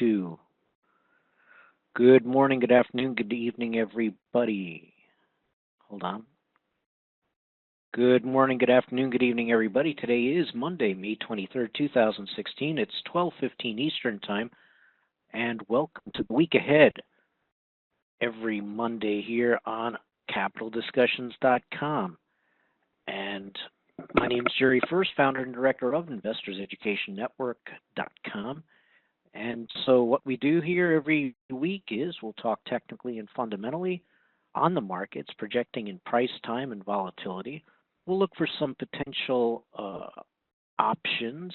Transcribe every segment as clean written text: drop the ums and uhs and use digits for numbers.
2. Good morning, good afternoon, good evening, everybody. Hold on. Good morning, good afternoon, good evening, everybody. Today is Monday, May 23rd, 2016. It's 12:15 Eastern Time, and welcome to the week ahead. Every Monday here on CapitalDiscussions.com. And my name is Jerry Furst, founder and director of InvestorsEducationNetwork.com. And so what we do here every week is we'll talk technically and fundamentally on the markets, projecting in price, time, and volatility. We'll look for some potential options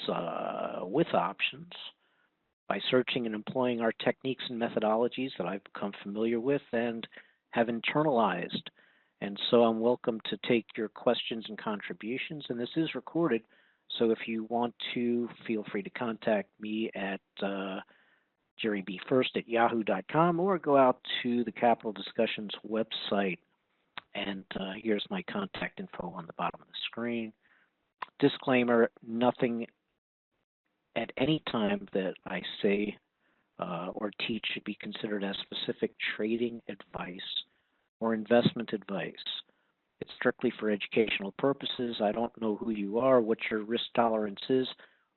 with options by searching and employing our techniques and methodologies that I've become familiar with and have internalized. And so I'm welcome to take your questions and contributions, and this is recorded. So if you want to, feel free to contact me at jerrybfurst@yahoo.com or go out to the Capital Discussions website. And here's my contact info on the bottom of the screen. Disclaimer, nothing at any time that I say or teach should be considered as specific trading advice or investment advice. It's strictly for educational purposes. I don't know who you are, what your risk tolerance is,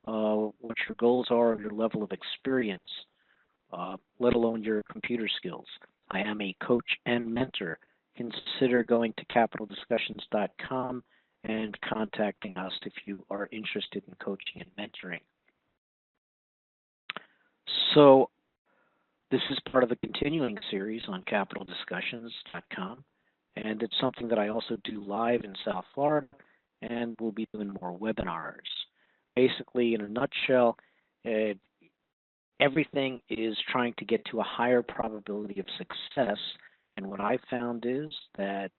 what your goals are, or your level of experience, let alone your computer skills. I am a coach and mentor. Consider going to CapitalDiscussions.com and contacting us if you are interested in coaching and mentoring. So this is part of a continuing series on CapitalDiscussions.com. And it's something that I also do live in South Florida, and we'll be doing more webinars. Basically, in a nutshell, everything is trying to get to a higher probability of success. And what I found is that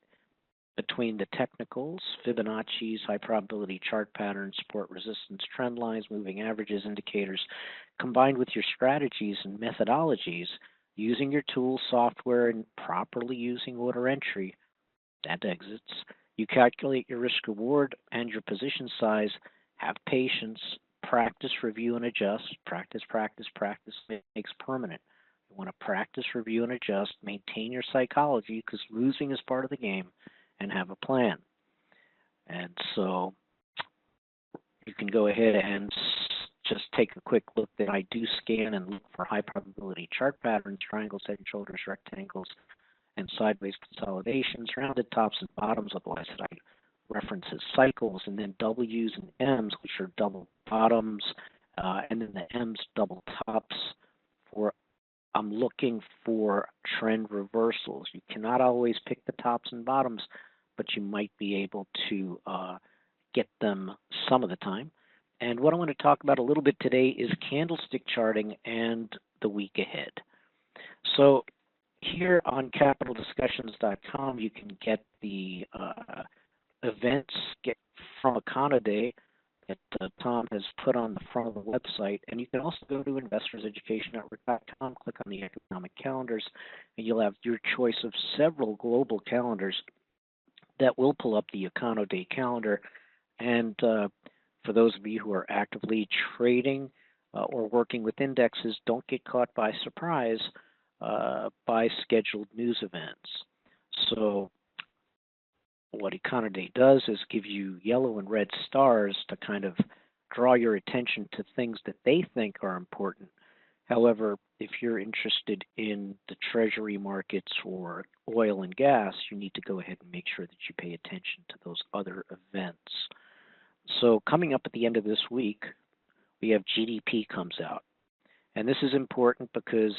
between the technicals, Fibonacci's, high probability chart patterns, support resistance, trend lines, moving averages, indicators, combined with your strategies and methodologies, using your tools, software, and properly using order entry and exits, you calculate your risk reward and your position size, have patience, practice, review, and adjust. Practice, practice, practice makes permanent. You want to practice, review, and adjust, maintain your psychology because losing is part of the game, and have a plan. And so you can go ahead and just take a quick look that I do scan and look for high probability chart patterns, triangles, head and shoulders, rectangles, and sideways consolidations, rounded tops and bottoms, otherwise I reference as cycles, and then W's and M's, which are double bottoms, and then the M's double tops. I'm looking for trend reversals. You cannot always pick the tops and bottoms, but you might be able to get them some of the time. And what I want to talk about a little bit today is candlestick charting and the week ahead. So here on CapitalDiscussions.com, you can get the events from Econoday that Tom has put on the front of the website. And you can also go to InvestorsEducationNetwork.com, click on the economic calendars, and you'll have your choice of several global calendars that will pull up the Econoday calendar. And for those of you who are actively trading or working with indexes, don't get caught by surprise by scheduled news events. So what Econoday does is give you yellow and red stars to kind of draw your attention to things that they think are important. However, if you're interested in the treasury markets or oil and gas, you need to go ahead and make sure that you pay attention to those other events. So coming up at the end of this week, we have GDP comes out. And this is important because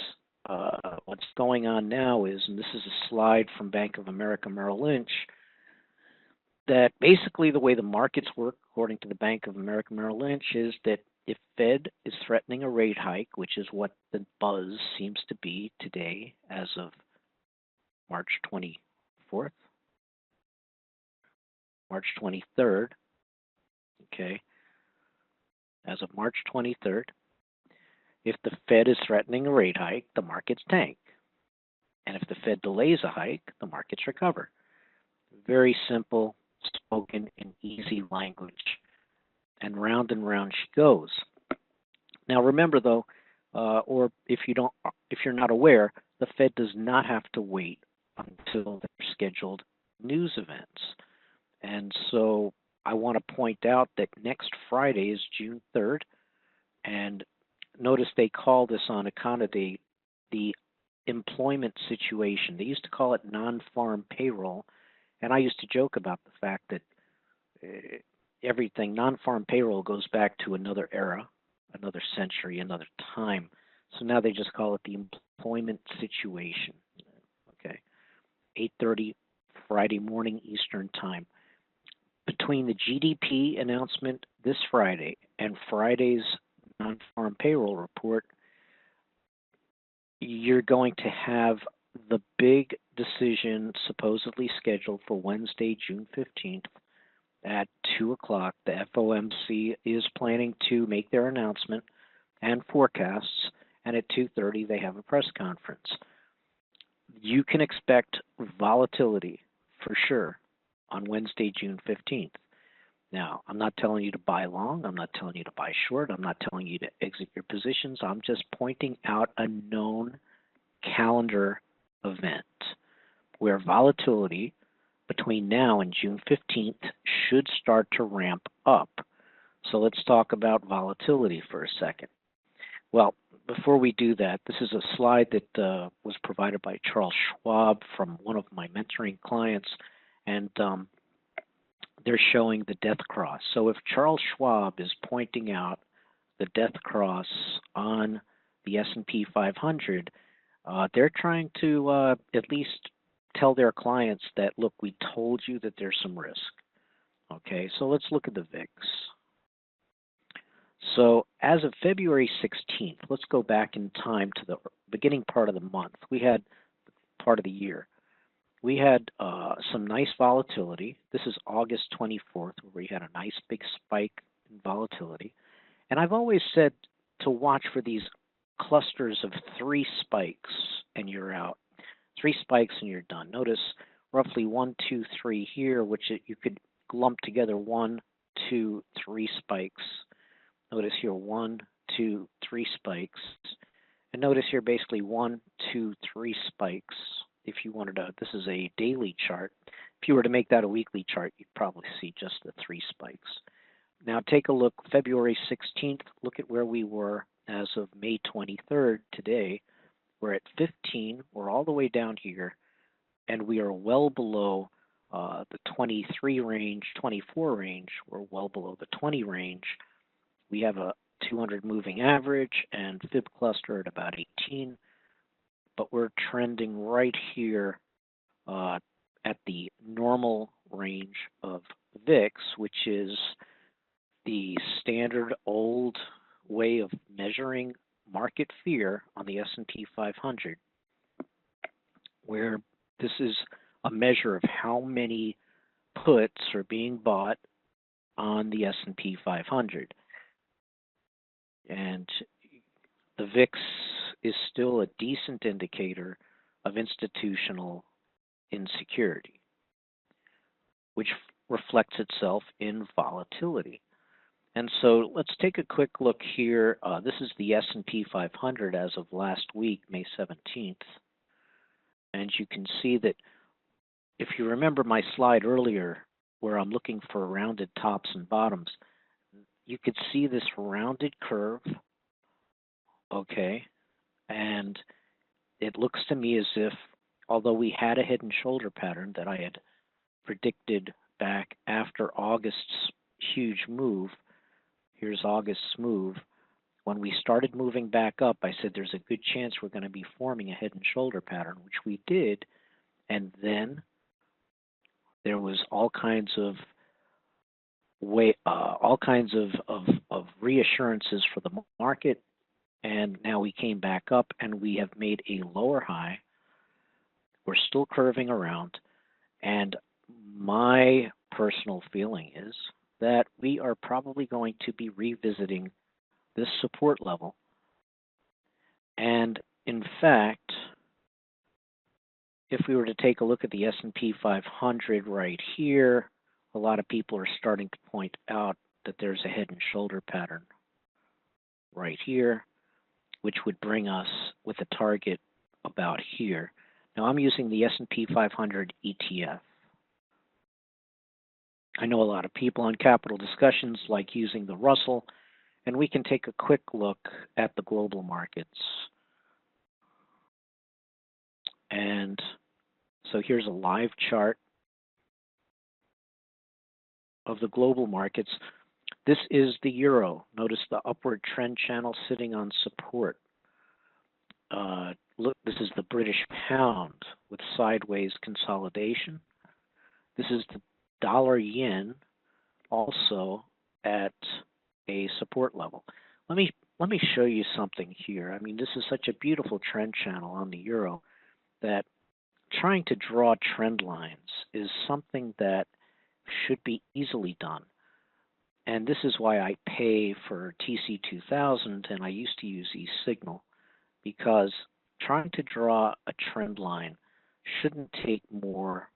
what's going on now is, and this is a slide from Bank of America Merrill Lynch, that basically the way the markets work, according to the Bank of America Merrill Lynch, is that if Fed is threatening a rate hike, which is what the buzz seems to be today as of March 24th, March 23rd, okay, as of March 23rd, if the Fed is threatening a rate hike, the markets tank. And if the Fed delays a hike, the markets recover. Very simple, spoken in easy language. And round she goes. Now remember though, or if you're not aware, the Fed does not have to wait until their scheduled news events. And so I want to point out that next Friday is June 3rd, and notice they call this on account of the employment situation. They used to call it non-farm payroll, and I used to joke about the fact that everything non-farm payroll goes back to another era, another century, another time. So now they just call it the employment situation. Okay, 8:30 Friday morning Eastern time. Between the GDP announcement this Friday and Friday's non-farm payroll report, you're going to have the big decision supposedly scheduled for Wednesday, June 15th at 2 o'clock. The FOMC is planning to make their announcement and forecasts, and at 2:30 they have a press conference. You can expect volatility for sure on Wednesday, June 15th. Now, I'm not telling you to buy long. I'm not telling you to buy short. I'm not telling you to exit your positions. I'm just pointing out a known calendar event where volatility between now and June 15th should start to ramp up. So let's talk about volatility for a second. Well, before we do that, this is a slide that was provided by Charles Schwab from one of my mentoring clients, and they're showing the death cross. So if Charles Schwab is pointing out the death cross on the S&P 500, they're trying to at least tell their clients that, look, we told you that there's some risk. Okay, so let's look at the VIX. So as of February 16th, let's go back in time to the beginning part of the month. We had part of the year. We had some nice volatility. This is August 24th, where we had a nice big spike in volatility. And I've always said to watch for these clusters of 3 spikes and you're out. 3 spikes and you're done. Notice roughly 1, 2, 3 here, which you could lump together 1, 2, 3 spikes. Notice here 1, 2, 3 spikes. And notice here basically 1, 2, 3 spikes. If you wanted to, this is a daily chart. If you were to make that a weekly chart, you'd probably see just the 3 spikes. Now take a look, February 16th, look at where we were as of May 23rd today. We're at 15, we're all the way down here, and we are well below the 23 range, 24 range. We're well below the 20 range. We have a 200 moving average and fib cluster at about 18, but we're trending right here at the normal range of VIX, which is the standard old way of measuring market fear on the S&P 500, where this is a measure of how many puts are being bought on the S&P 500. And the VIX is still a decent indicator of institutional insecurity, which reflects itself in volatility. And so let's take a quick look here. This is the S&P 500 as of last week, May 17th. And you can see that if you remember my slide earlier where I'm looking for rounded tops and bottoms, you could see this rounded curve, okay? And it looks to me as if, although we had a head and shoulder pattern that I had predicted back after August's huge move, here's August's move. When we started moving back up, I said there's a good chance we're going to be forming a head and shoulder pattern, which we did. And then there was all kinds of reassurances for the market. And now we came back up and we have made a lower high. We're still curving around. And my personal feeling is that we are probably going to be revisiting this support level. And in fact, if we were to take a look at the S&P 500 right here, a lot of people are starting to point out that there's a head and shoulder pattern right here. which would bring us with a target about here. Now I'm using the S&P 500 ETF. I know a lot of people on Capital Discussions like using the Russell, and we can take a quick look at the global markets. And so here's a live chart of the global markets. This is the euro. Notice the upward trend channel sitting on support. Look, this is the British pound with sideways consolidation. This is the dollar yen, also at a support level. Let me show you something here. I mean, this is such a beautiful trend channel on the euro that trying to draw trend lines is something that should be easily done. And this is why I pay for TC2000, and I used to use eSignal, because trying to draw a trend line shouldn't take more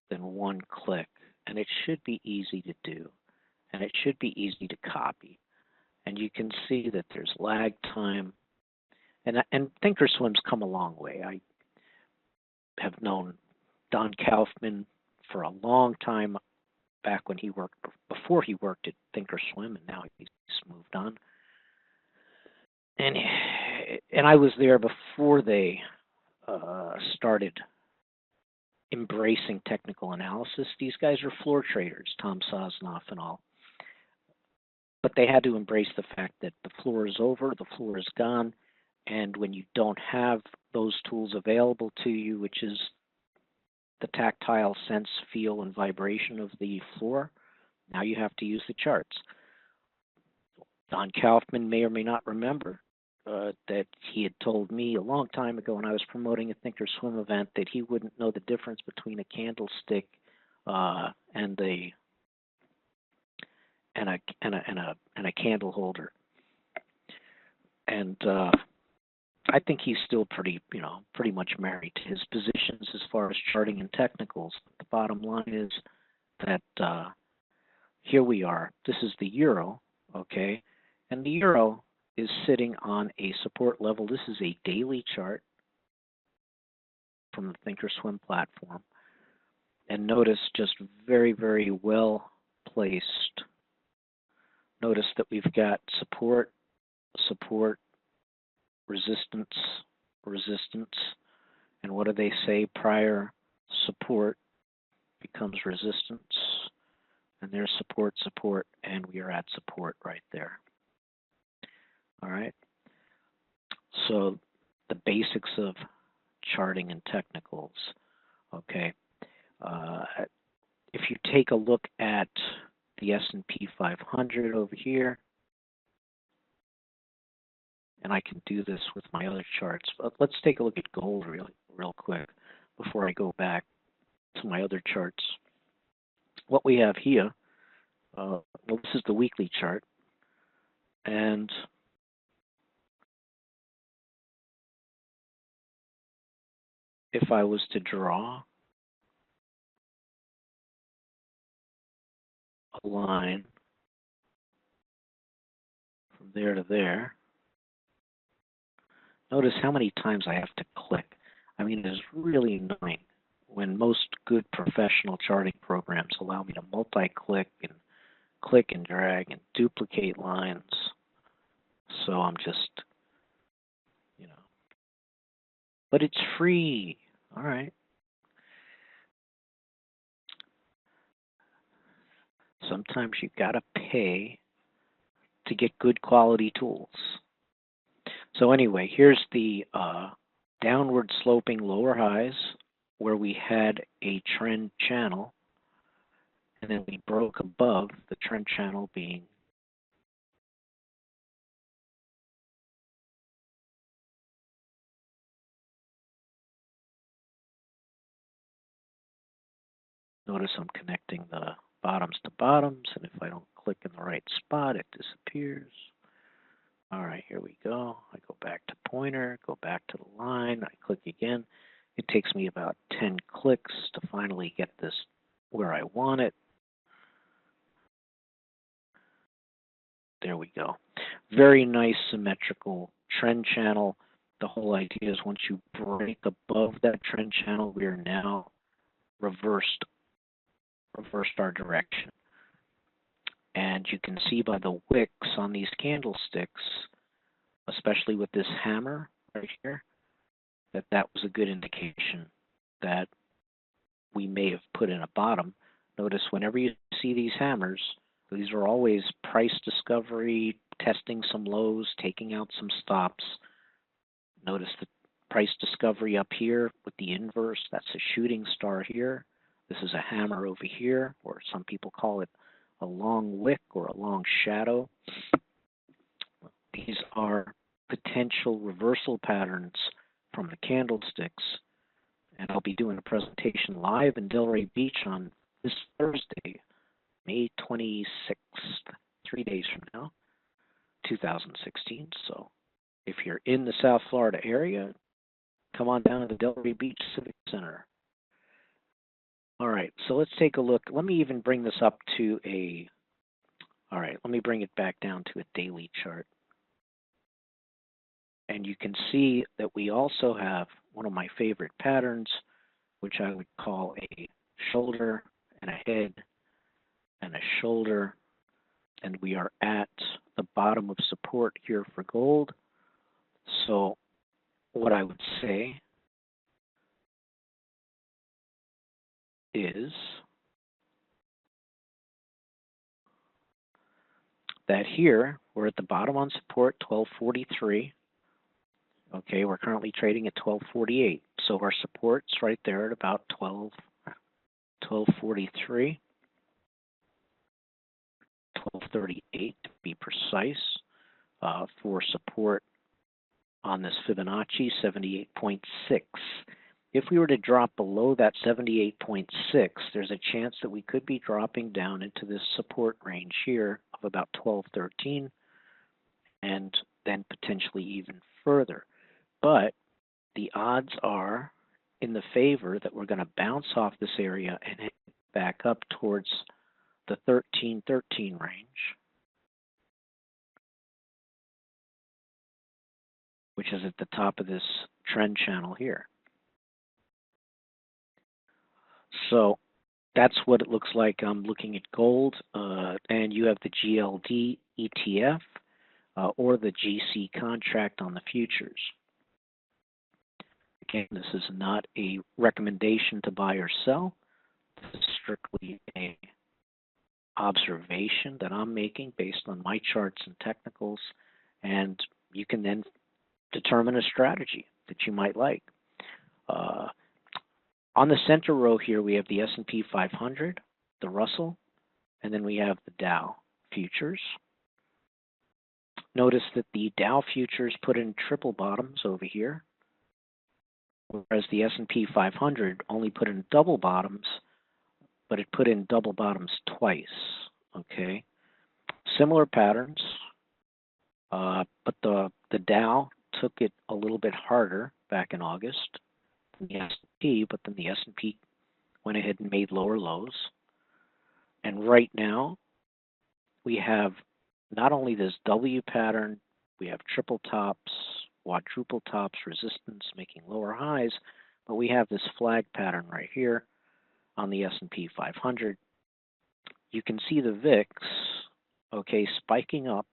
than one click, and it should be easy to do, and it should be easy to copy. And you can see that there's lag time, and Thinkorswim's come a long way. I have known Don Kaufman for a long time, back when he worked, before he worked at Thinkorswim, and now he's moved on. And I was there before they started embracing technical analysis. These guys are floor traders, Tom Sosnoff and all. But they had to embrace the fact that the floor is over, the floor is gone, and when you don't have those tools available to you, which is the tactile sense, feel, and vibration of the floor, now you have to use the charts. Don Kaufman may or may not remember that he had told me a long time ago when I was promoting a Thinkorswim event that he wouldn't know the difference between a candlestick and a candle holder. And I think he's still pretty much married to his positions as far as charting and technicals. The bottom line is that here we are. This is the euro, okay? And the euro is sitting on a support level. This is a daily chart from the Thinkorswim platform. And notice, just very, very well placed. Notice that we've got support, support, resistance, resistance. And what do they say? Prior support becomes resistance. And there's support, support, and we are at support right there. All right. So the basics of charting and technicals. Okay. If you take a look at the S&P 500 over here, and I can do this with my other charts, but let's take a look at gold real quick before I go back to my other charts. What we have here, well, this is the weekly chart, and if I was to draw a line from there to there, notice how many times I have to click. I mean, it is really annoying when most good professional charting programs allow me to multi-click and click and drag and duplicate lines. So I'm just, but it's free. All right. Sometimes you've got to pay to get good quality tools. So anyway, here's the downward sloping lower highs where we had a trend channel, and then we broke above the trend channel being notice I'm connecting the bottoms to bottoms, and if I don't click in the right spot, it disappears. All right, here we go. I go back to pointer, go back to the line, I click again. It takes me about 10 clicks to finally get this where I want it. There we go. Very nice symmetrical trend channel, the whole idea is once you break above that trend channel, we are now reversed our direction. And you can see by the wicks on these candlesticks, especially with this hammer right here, that was a good indication that we may have put in a bottom. Notice whenever you see these hammers, these are always price discovery, testing some lows, taking out some stops. Notice the price discovery up here with the inverse. That's a shooting star here. This is a hammer over here, or some people call it a long wick or a long shadow. These are potential reversal patterns from the candlesticks. And I'll be doing a presentation live in Delray Beach on this Thursday, May 26th, 3 days from now, 2016. So if you're in the South Florida area, come on down to the Delray Beach Civic Center. All right, so let's take a look. Let me even bring this up to let me bring it back down to a daily chart. And you can see that we also have one of my favorite patterns, which I would call a shoulder and a head and a shoulder. And we are at the bottom of support here for gold. So what I would say is that here we're at the bottom on support, 1243. Okay, we're currently trading at 1248. So our support's right there at about 1243, 1238 to be precise, for support on this Fibonacci 78.6. If we were to drop below that 78.6, there's a chance that we could be dropping down into this support range here of about 1213 and then potentially even further. But the odds are in the favor that we're going to bounce off this area and head back up towards the 1313 range, which is at the top of this trend channel here. So that's what it looks like. I'm looking at gold, and you have the GLD ETF or the GC contract on the futures. Again, this is not a recommendation to buy or sell. This is strictly an observation that I'm making based on my charts and technicals, and you can then determine a strategy that you might like. On the center row here, we have the S&P 500, the Russell, and then we have the Dow futures. Notice that the Dow futures put in triple bottoms over here, whereas the S&P 500 only put in double bottoms, but it put in double bottoms twice, okay? Similar patterns, but the Dow took it a little bit harder back in August than the S&P, but then the S&P went ahead and made lower lows. And right now, we have not only this W pattern, we have triple tops, quadruple tops, resistance making lower highs, but we have this flag pattern right here on the S&P 500. You can see the VIX, okay, spiking up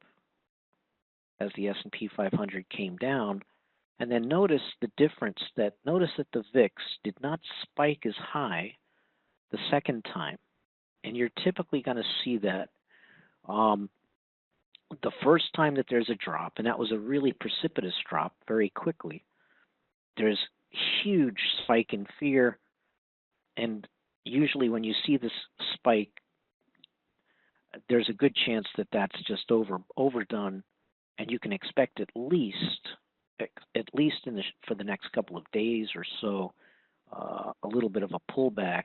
as the S&P 500 came down, and then notice the difference notice that the VIX did not spike as high the second time, and you're typically going to see that the first time that there's a drop, and that was a really precipitous drop very quickly, there's huge spike in fear, and usually when you see this spike, there's a good chance that that's just overdone, and you can expect at least for the next couple of days or so, a little bit of a pullback,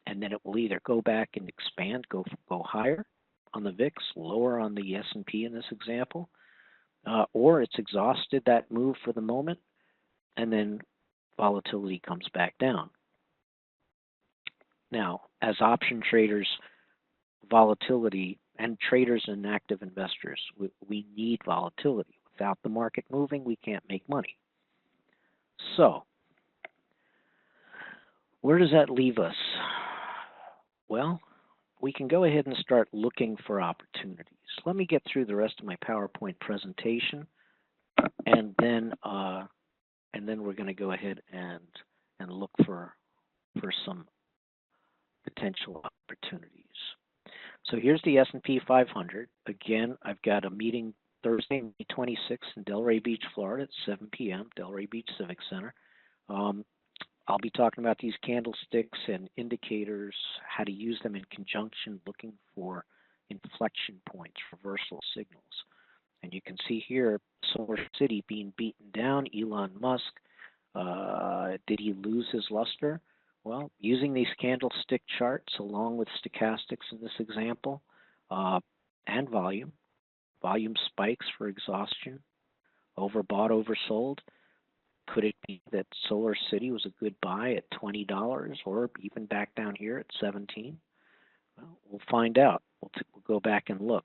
and then it will either go back and expand, go higher on the VIX, lower on the S&P in this example, or it's exhausted that move for the moment, and then volatility comes back down. Now, as option traders, volatility, and traders and active investors, we need volatility. Without the market moving, we can't make money. So, where does that leave us? Well, we can go ahead and start looking for opportunities. Let me get through the rest of my PowerPoint presentation, and then we're going to go ahead and look for some potential opportunities. So here's the S&P 500. Again, I've got a meeting Thursday, May 26th in Delray Beach, Florida at 7 p.m., Delray Beach Civic Center. I'll be talking about these candlesticks and indicators, how to use them in conjunction, looking for inflection points, reversal signals. And you can see here, Solar City being beaten down, Elon Musk. Did he lose his luster? Well, using these candlestick charts along with stochastics in this example, and volume spikes for exhaustion, overbought, oversold. Could it be that Solar City was a good buy at $20 or even back down here at 17? Well, we'll find out. We'll go back and look.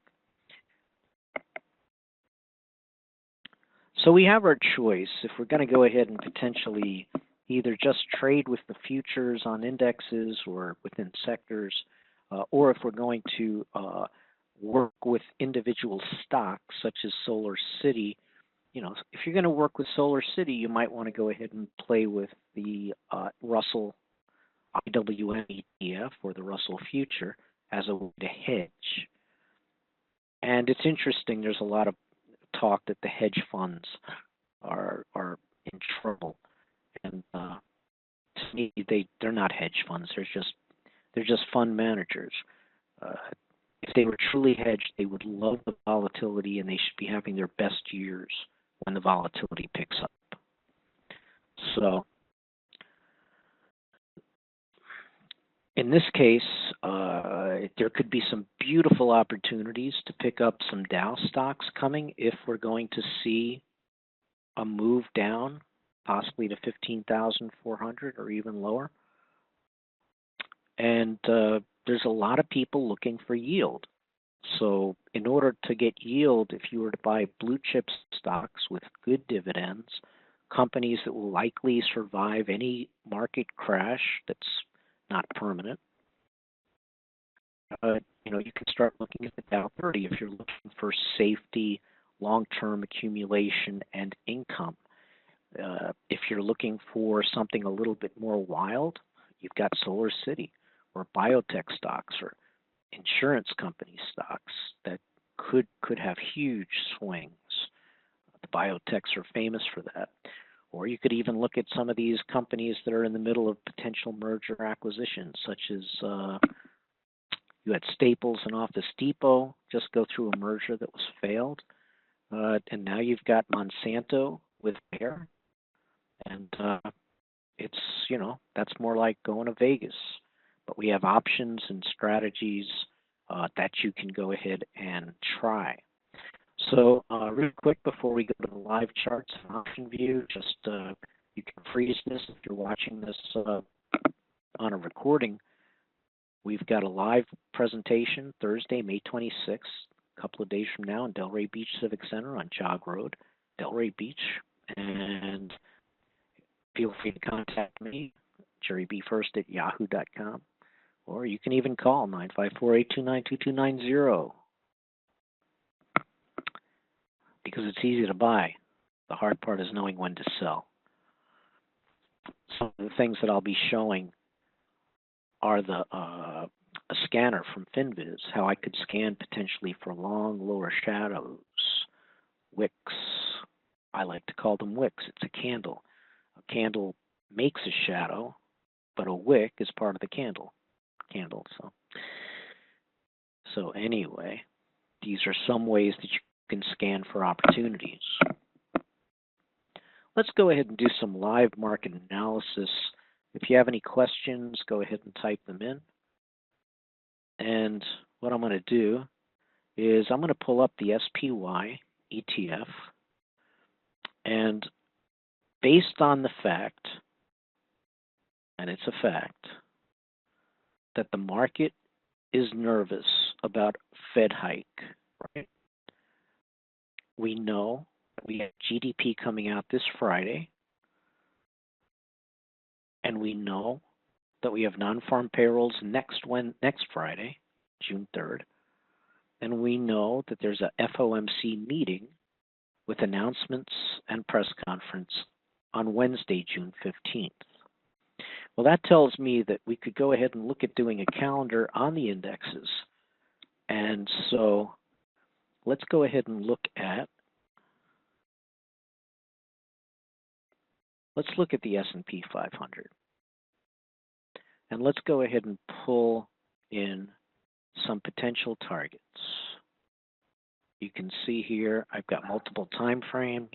So we have our choice. If we're going to go ahead and potentially either just trade with the futures on indexes or within sectors, or if we're going to work with individual stocks such as Solar City. You know, if you're going to work with Solar City, you might want to go ahead and play with the Russell IWM ETF or the Russell Future as a way to hedge. And it's interesting, there's a lot of talk that the hedge funds are in trouble. And to me, they're not hedge funds. They're just fund managers. If they were truly hedged, they would love the volatility, and they should be having their best years when the volatility picks up. So, in this case, there could be some beautiful opportunities to pick up some Dow stocks coming if we're going to see a move down, possibly to 15,400 or even lower. And there's a lot of people looking for yield. So in order to get yield, if you were to buy blue chip stocks with good dividends, companies that will likely survive any market crash that's not permanent, you can start looking at the Dow 30 if you're looking for safety, long-term accumulation, and income. If you're looking for something a little bit more wild, you've got Solar City or biotech stocks or insurance company stocks that could have huge swings. The biotechs are famous for that. Or you could even look at some of these companies that are in the middle of potential merger acquisitions, such as you had Staples and Office Depot just go through a merger that was failed. And now you've got Monsanto with Bayer. And it's, that's more like going to Vegas. But we have options and strategies that you can go ahead and try. So real quick before we go to the live charts and OptionVue, just you can freeze this if you're watching this on a recording. We've got a live presentation Thursday, May 26th, a couple of days from now in Delray Beach Civic Center on Jog Road, Delray Beach. And feel free to contact me, jerrybfurst@yahoo.com. Or you can even call 954-829-2290. Because it's easy to buy. The hard part is knowing when to sell. Some of the things that I'll be showing are a scanner from FinViz, how I could scan potentially for long lower shadows. Wicks. I like to call them wicks. It's a candle. A candle makes a shadow, but a wick is part of the candle. So anyway, these are some ways that you can scan for opportunities. Let's go ahead and do some live market analysis. If you have any questions, go ahead and type them in. And what I'm going to do is I'm going to pull up the SPY ETF. And based on the fact, and it's a fact, that the market is nervous about Fed hike, right? We know we have GDP coming out this Friday, and we know that we have non-farm payrolls next Friday, June 3rd, and we know that there's a FOMC meeting with announcements and press conference on Wednesday, June 15th. Well, that tells me that we could go ahead and look at doing a calendar on the indexes. And so let's go ahead and look at the S&P 500. And let's go ahead and pull in some potential targets. You can see here I've got multiple time frames.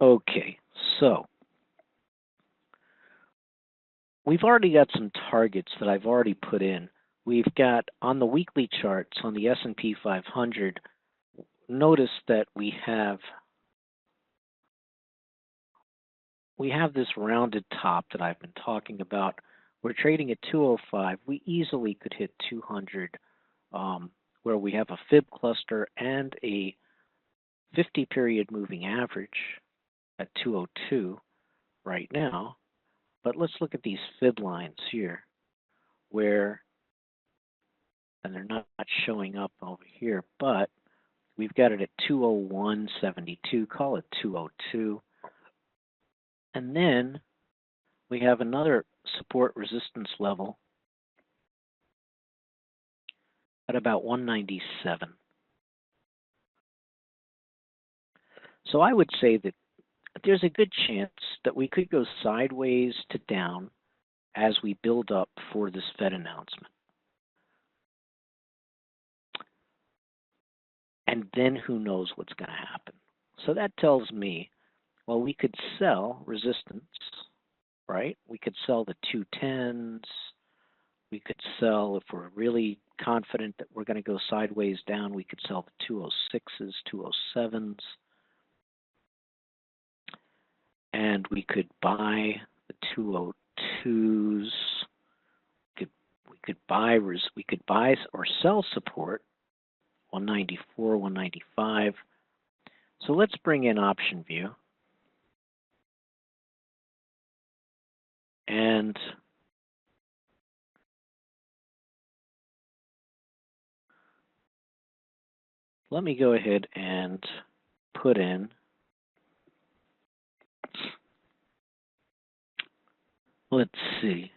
Okay, so we've already got some targets that I've already put in. We've got on the weekly charts on the S&P 500, notice that we have this rounded top that I've been talking about. We're trading at 205. We easily could hit 200, where we have a fib cluster and a 50-period moving average at 202 right now. But let's look at these fib lines here, and they're not showing up over here, but we've got it at 201.72, call it 202. And then we have another support resistance level at about 197. So I would say that there's a good chance that we could go sideways to down as we build up for this Fed announcement. And then who knows what's going to happen. So that tells me, well, we could sell resistance, right? We could sell the 210s. We could sell, if we're really confident that we're going to go sideways down, we could sell the 206s, 207s. And we could buy the 202s. We could buy or sell support 194, 195. So let's bring in OptionVue. And let me go ahead and put in let's see.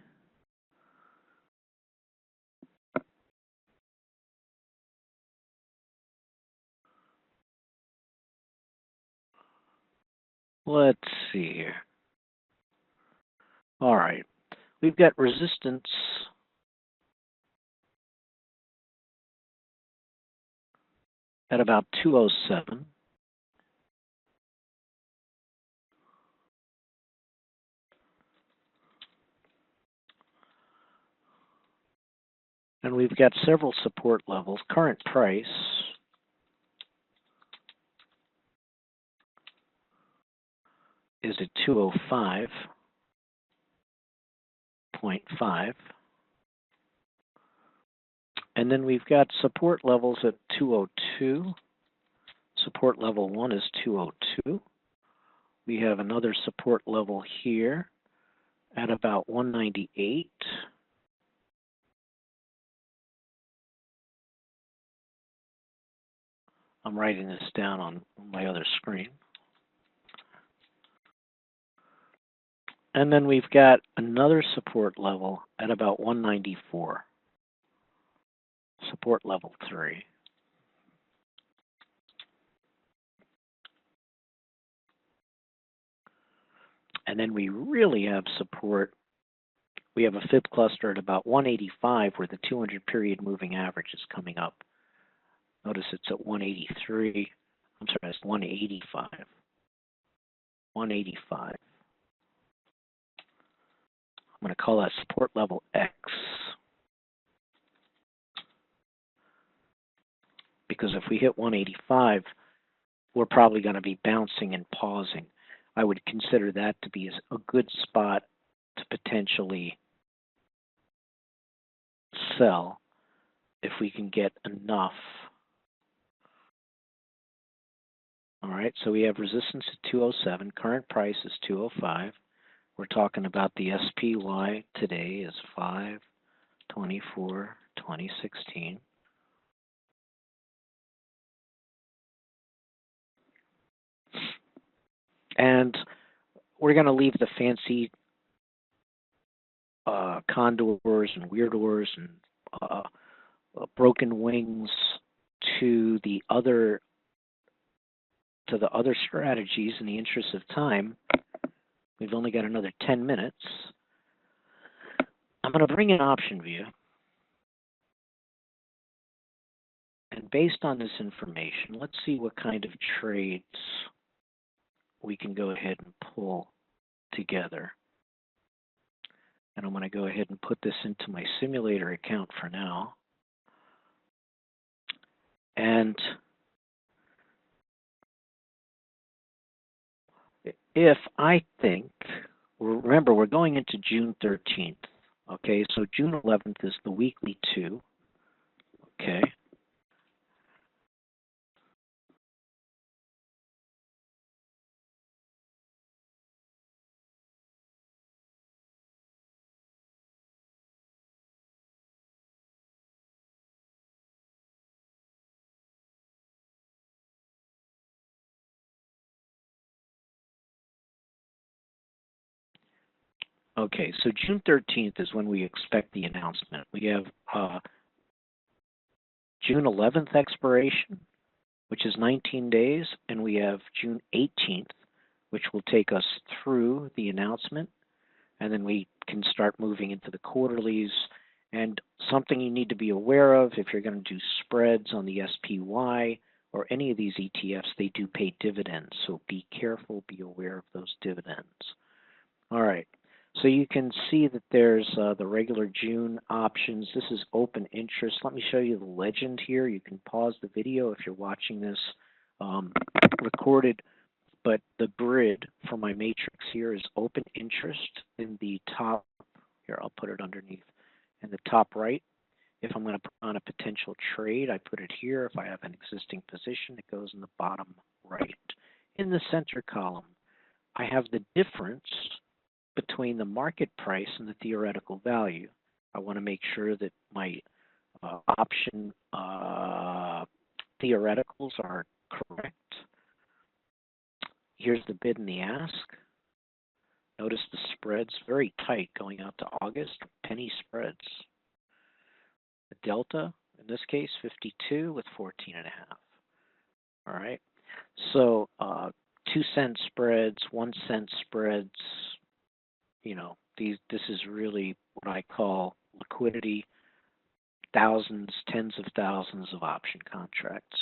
Let's see here. All right. We've got resistance at about 207. And we've got several support levels. Current price is at 205.5. And then we've got support levels at 202. Support level 1 is 202. We have another support level here at about 198. I'm writing this down on my other screen. And then we've got another support level at about 194. Support level 3. And then we really have support. We have a fib cluster at about 185 where the 200 period moving average is coming up. Notice it's at 183. I'm sorry, it's 185. 185. I'm going to call that support level X. Because if we hit 185, we're probably going to be bouncing and pausing. I would consider that to be a good spot to potentially sell if we can get enough. All right, so we have resistance at 207. Current price is 205. We're talking about the SPY today is 5/24/2016. And we're going to leave the fancy condors and weirdors and broken wings to the other strategies in the interest of time. We've only got another 10 minutes. I'm going to bring in OptionVue. And based on this information, let's see what kind of trades we can go ahead and pull together. And I'm going to go ahead and put this into my simulator account for now. And if I think, remember, we're going into June 13th. Okay, so June 11th is the weekly 2. Okay. Okay, so June 13th is when we expect the announcement. We have June 11th expiration, which is 19 days, and we have June 18th, which will take us through the announcement, and then we can start moving into the quarterlies. And something you need to be aware of, if you're going to do spreads on the SPY or any of these ETFs, they do pay dividends, so be careful, be aware of those dividends. All right. So you can see that there's the regular June options. This is open interest. Let me show you the legend here. You can pause the video if you're watching this recorded, but the grid for my matrix here is open interest in the top. Here, I'll put it underneath in the top right. If I'm going to put on a potential trade, I put it here. If I have an existing position, it goes in the bottom right. In the center column, I have the difference between the market price and the theoretical value. I want to make sure that my option theoreticals are correct. Here's the bid and the ask. Notice the spreads very tight going out to August, penny spreads. The delta, in this case, 52 with 14.5. All right. So 2-cent spreads, 1-cent spreads. You know, this is really what I call liquidity, thousands, tens of thousands of option contracts.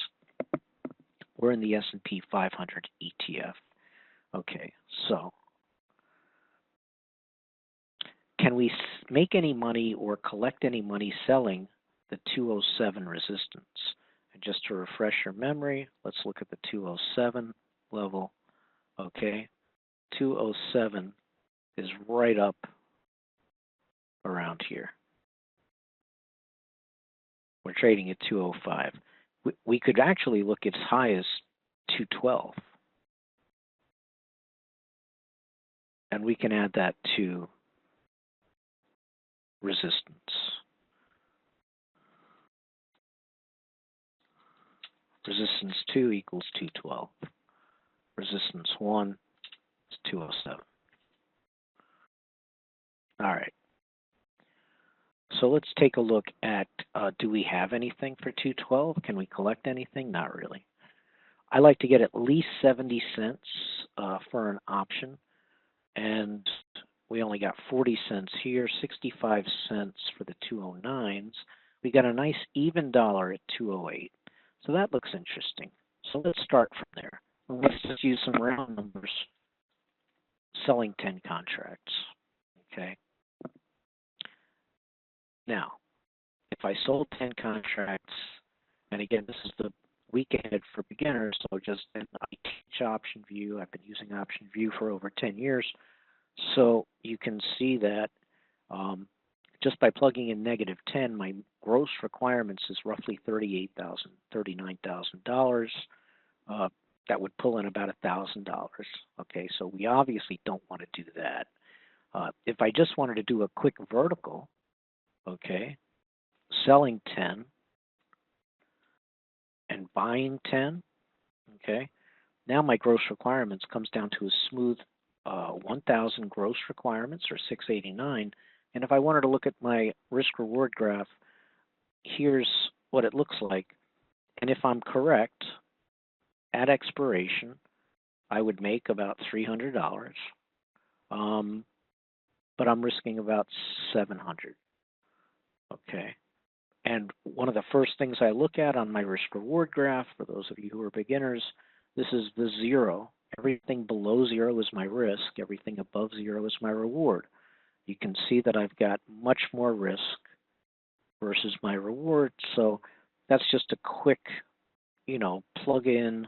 We're in the S&P 500 ETF. Okay, so can we make any money or collect any money selling the 207 resistance? And just to refresh your memory, let's look at the 207 level. Okay, 207 is right up around here. We're trading at 205. We could actually look as high as 212. And we can add that to resistance. Resistance 2 equals 212. Resistance 1 is 207. All right. So let's take a look at, do we have anything for 212? Can we collect anything? Not really. I like to get at least 70 cents for an option, and we only got 40 cents here, 65 cents for the 209s. We got a nice even dollar at 208. So that looks interesting. So let's start from there. And let's just use some round numbers, selling 10 contracts. Okay. Now, if I sold 10 contracts, and again, this is the week ahead for beginners, so just I teach OptionVue. I've been using OptionVue for over 10 years. So you can see that just by plugging in -10, my gross requirements is roughly $38,000, $39,000. That would pull in about $1,000. Okay, so we obviously don't want to do that. If I just wanted to do a quick vertical, okay, selling 10 and buying 10, okay, now my gross requirements comes down to a smooth 1,000 gross requirements, or 689. And if I wanted to look at my risk-reward graph, here's what it looks like. And if I'm correct, at expiration, I would make about $300, but I'm risking about $700. Okay. And one of the first things I look at on my risk-reward graph, for those of you who are beginners, this is the zero. Everything below zero is my risk. Everything above zero is my reward. You can see that I've got much more risk versus my reward. So that's just a quick, plug in,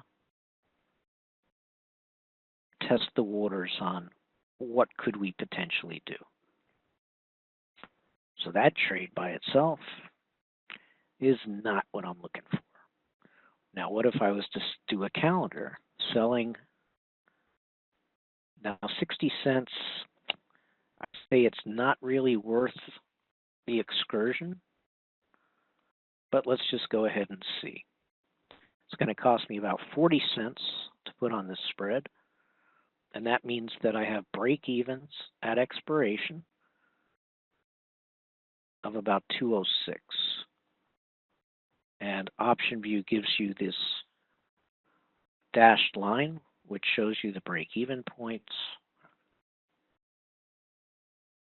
test the waters on what could we potentially do. So that trade by itself is not what I'm looking for. Now, what if I was to do a calendar selling? Now, 60 cents, I say it's not really worth the excursion, but let's just go ahead and see. It's going to cost me about 40 cents to put on this spread, and that means that I have break-evens at expiration of about 206. And OptionVue gives you this dashed line, which shows you the break-even points.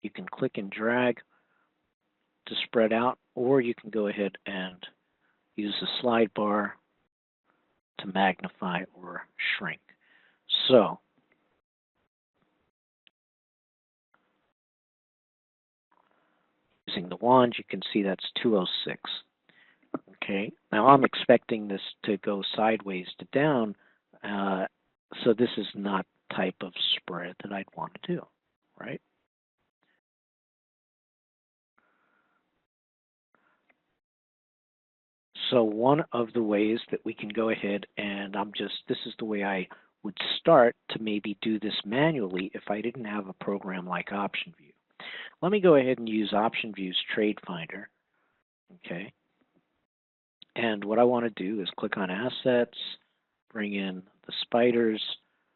You can click and drag to spread out, or you can go ahead and use the slide bar to magnify or shrink. So, using the wand, you can see that's 206. Okay, now I'm expecting this to go sideways to down, so this is not the type of spread that I'd want to do, right? So one of the ways that we can go ahead and this is the way I would start to maybe do this manually if I didn't have a program like OptionVue. Let me go ahead and use OptionVue's Trade Finder, okay? And what I want to do is click on Assets, bring in the spiders.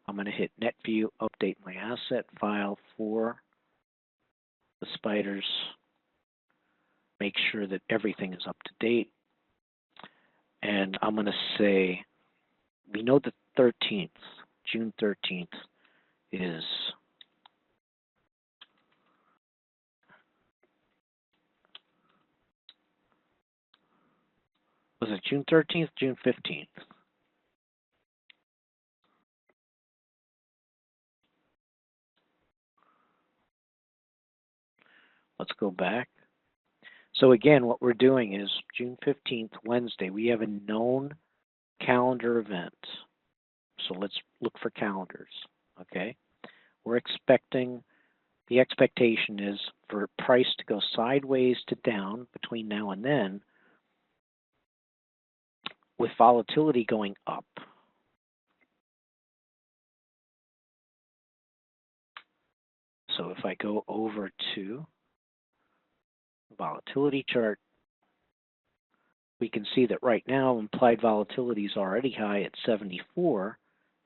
I'm going to hit NetView, update my asset file for the spiders, make sure that everything is up to date. And I'm going to say, we know the 13th, June 13th is was it June 13th, June 15th? Let's go back. So again, what we're doing is June 15th, Wednesday, we have a known calendar event. So let's look for calendars, okay? We're expecting, the expectation is for price to go sideways to down between now and then, with volatility going up. So if I go over to the volatility chart, we can see that right now implied volatility is already high at 74.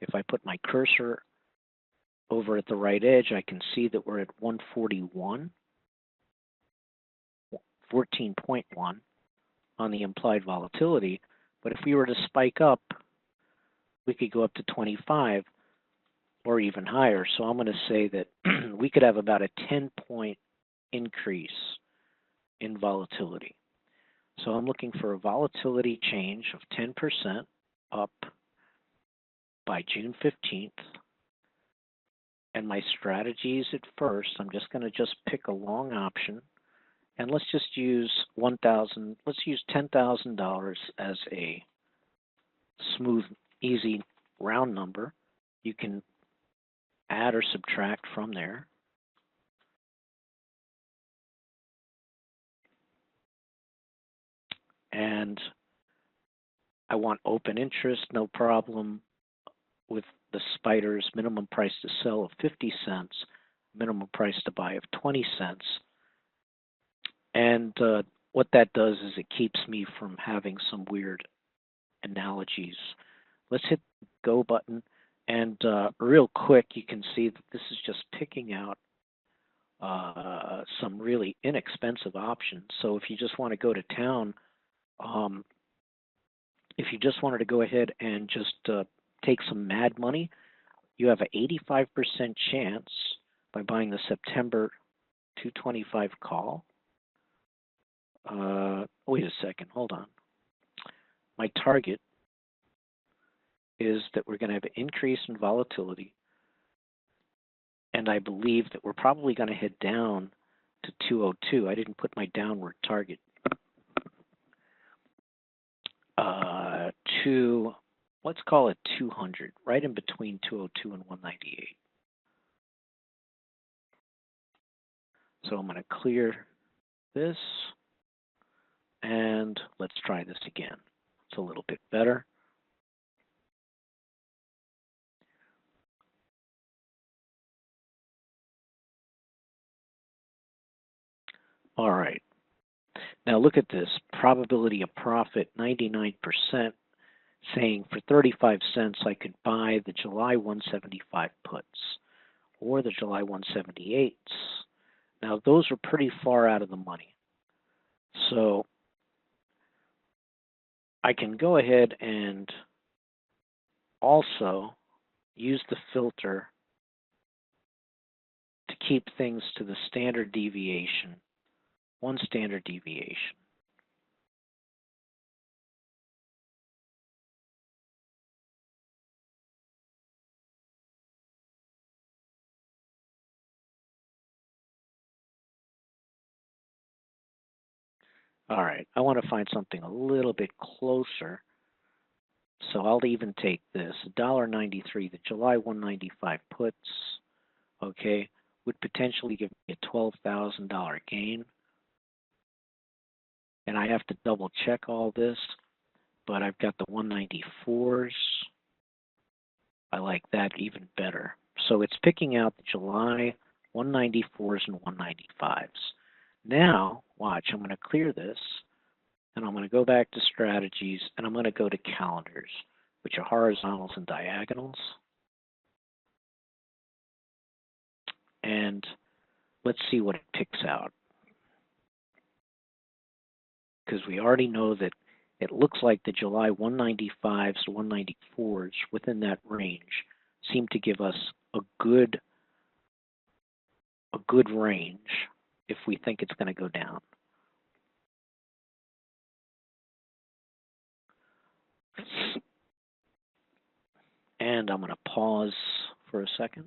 If I put my cursor over at the right edge, I can see that we're at 141, 14.1 on the implied volatility. But if we were to spike up, we could go up to 25 or even higher. So I'm going to say that we could have about a 10-point increase in volatility. So I'm looking for a volatility change of 10% up by June 15th. And my strategies at first, I'm just going to pick a long option. And let's just use $10,000 as a smooth, easy round number. You can add or subtract from there. And I want open interest, no problem, with the spiders, minimum price to sell of 50 cents, minimum price to buy of 20 cents. And what that does is it keeps me from having some weird analogies. Let's hit the go button. And real quick, you can see that this is just picking out some really inexpensive options. So if you just want to go to town, if you just wanted to go ahead and just take some mad money, you have an 85% chance by buying the September 225 call. Wait a second, hold on. My target is that we're going to have an increase in volatility, and I believe that we're probably going to head down to 202. I didn't put my downward target. To, let's call it 200, right in between 202 and 198. So I'm going to clear this, and let's try this again. It's a little bit better. All right. Now look at this. Probability of profit, 99%, saying for 35 cents I could buy the July 175 puts or the July 178s. Now those are pretty far out of the money. So I can go ahead and also use the filter to keep things to the standard deviation, one standard deviation. All right, I want to find something a little bit closer. So I'll even take this, $1.93, the July 195 puts, okay, would potentially give me a $12,000 gain. And I have to double check all this, but I've got the 194s. I like that even better. So it's picking out the July 194s and 195s. Now, watch, I'm going to clear this, and I'm going to go back to strategies, and I'm going to go to calendars, which are horizontals and diagonals. And let's see what it picks out. Because we already know that it looks like the July 195s to 194s within that range seem to give us a good range if we think it's going to go down. And I'm going to pause for a second.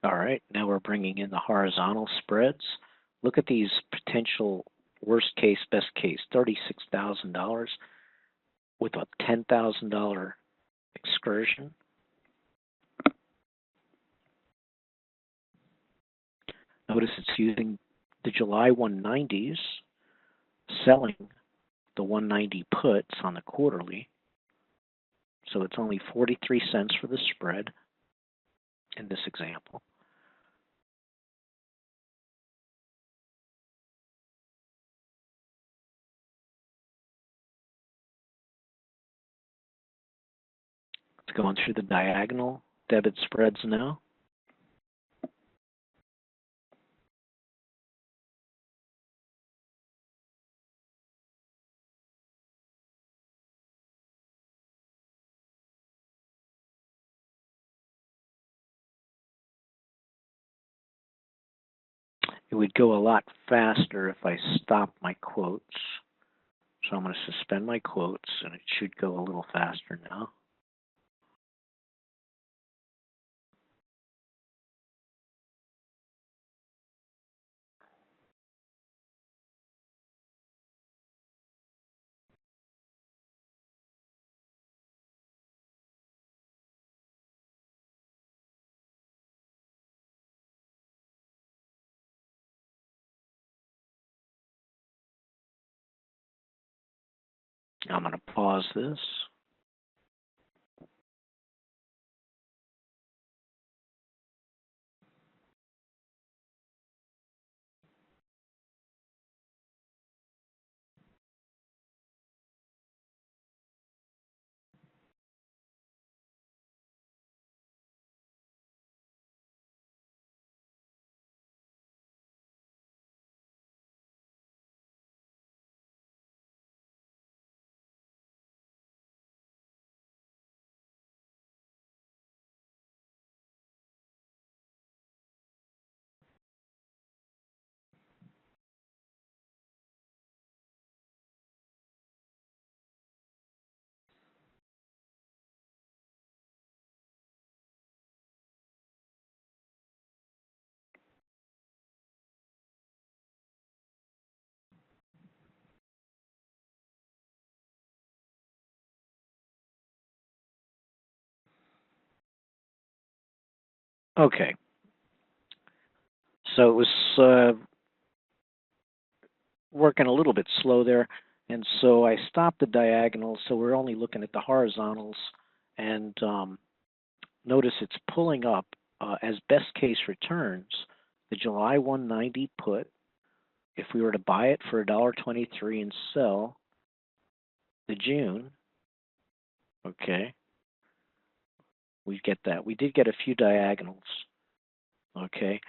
All right, now we're bringing in the horizontal spreads. Look at these potential worst case, best case, $36,000 with a $10,000 excursion. Notice it's using the July 190s, selling the 190 puts on the quarterly. So it's only 43 cents for the spread in this example. It's going through the diagonal debit spreads now. It would go a lot faster if I stopped my quotes. So I'm going to suspend my quotes, and it should go a little faster now. I'm going to pause this. Okay. So it was working a little bit slow there, and so I stopped the diagonals, so we're only looking at the horizontals, and notice it's pulling up as best case returns the July 190 put. If we were to buy it for $1.23 and sell the June, okay, we get that. We did get a few diagonals, okay.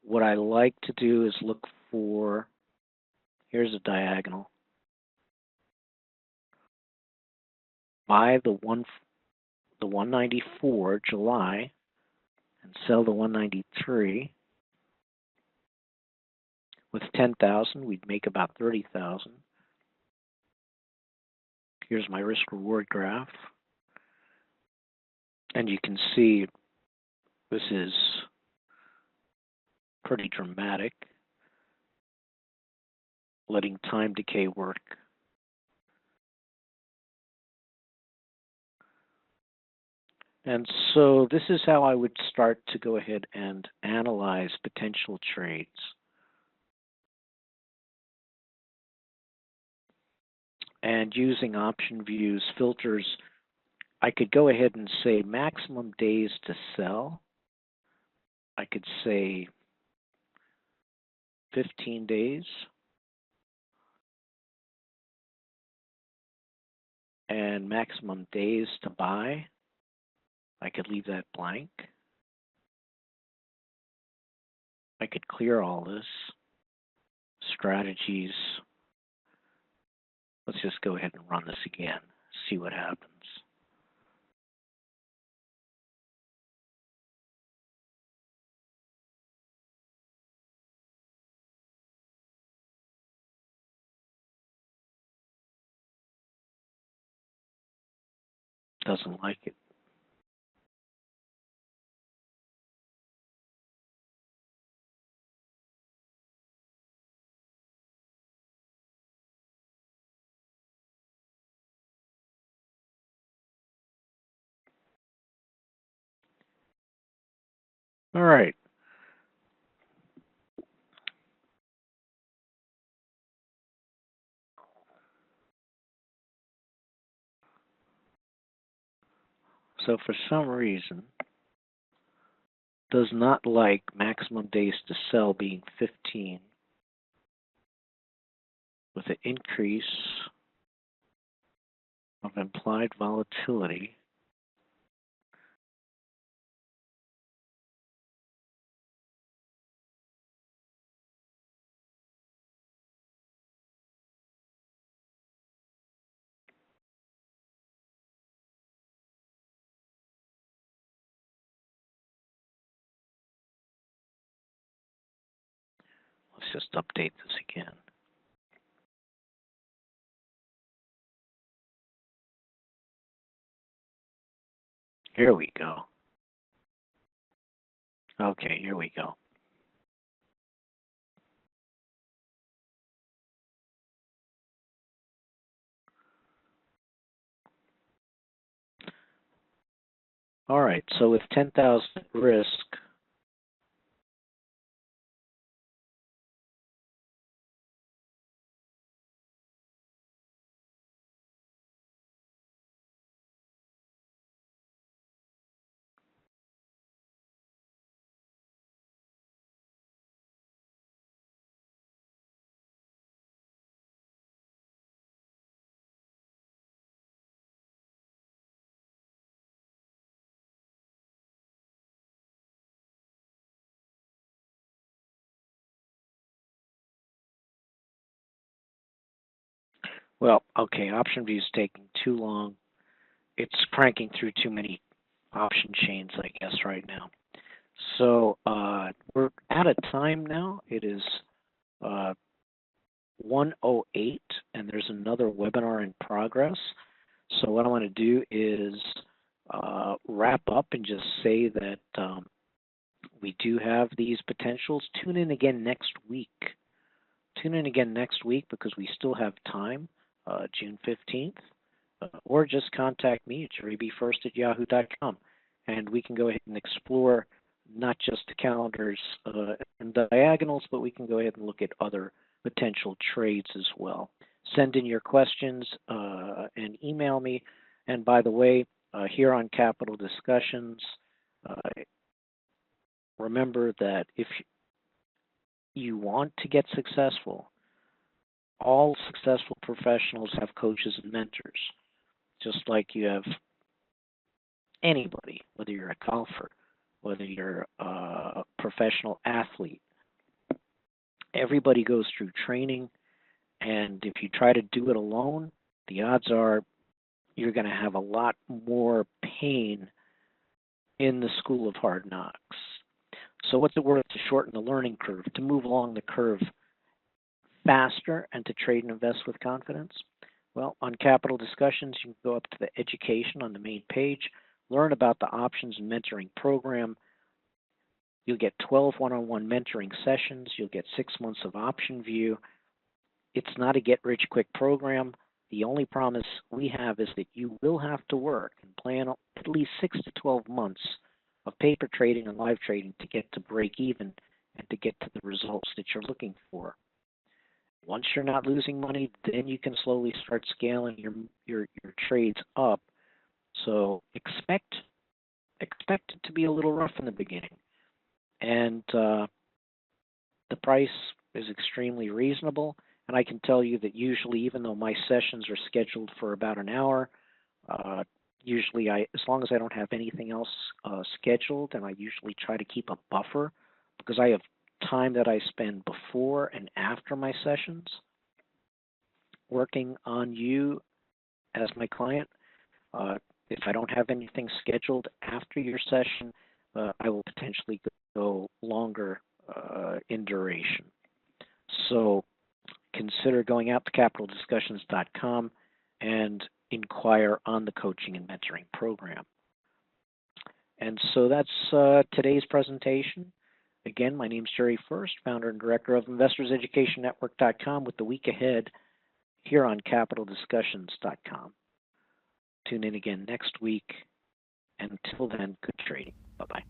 What I like to do is look for, here's a diagonal. Buy the 194 July and sell the 193. With 10,000, we'd make about 30,000. Here's my risk reward graph. And you can see this is pretty dramatic, letting time decay work. And so this is how I would start to go ahead and analyze potential trades. And using OptionVue's filters, I could go ahead and say maximum days to sell. I could say 15 days. And maximum days to buy, I could leave that blank. I could clear all this. Strategies. Let's just go ahead and run this again, see what happens. Doesn't like it. All right. So for some reason, does not like maximum days to sell being 15 with an increase of implied volatility Let's just update this again. Here we go. Okay, here we go. All right, so with 10,000 risk, well, okay, OptionVue is taking too long. It's cranking through too many option chains, I guess, right now. So we're out of time now. It is 1:08, and there's another webinar in progress. So what I want to do is wrap up and just say that we do have these potentials. Tune in again next week. Tune in again next week because we still have time, June 15th. Or just contact me at jerrybfurst@yahoo.com, and we can go ahead and explore not just the calendars and diagonals, but we can go ahead and look at other potential trades as well. Send in your questions and email me. And by the way, here on Capital Discussions, remember that if you want to get successful, all successful professionals have coaches and mentors. Just like you have anybody, whether you're a golfer, whether you're a professional athlete. Everybody goes through training, and if you try to do it alone, the odds are you're going to have a lot more pain in the school of hard knocks. So what's it worth to shorten the learning curve, to move along the curve faster, and to trade and invest with confidence? Well, on Capital Discussions, you can go up to the education on the main page, learn about the options and mentoring program. You'll get 12 one-on-one mentoring sessions. You'll get 6 months of OptionVue. It's not a get-rich-quick program. The only promise we have is that you will have to work and plan at least 6 to 12 months of paper trading and live trading to get to break even and to get to the results that you're looking for. Once you're not losing money, then you can slowly start scaling your trades up. So expect it to be a little rough in the beginning. And the price is extremely reasonable. And I can tell you that usually, even though my sessions are scheduled for about an hour, usually as long as I don't have anything else scheduled, and I usually try to keep a buffer because I have time that I spend before and after my sessions working on you as my client. If I don't have anything scheduled after your session, I will potentially go longer in duration. So consider going out to capitaldiscussions.com and inquire on the coaching and mentoring program. And so that's today's presentation. Again, my name is Jerry Furst, founder and director of InvestorsEducationNetwork.com with the week ahead here on CapitalDiscussions.com. Tune in again next week. And until then, good trading. Bye-bye.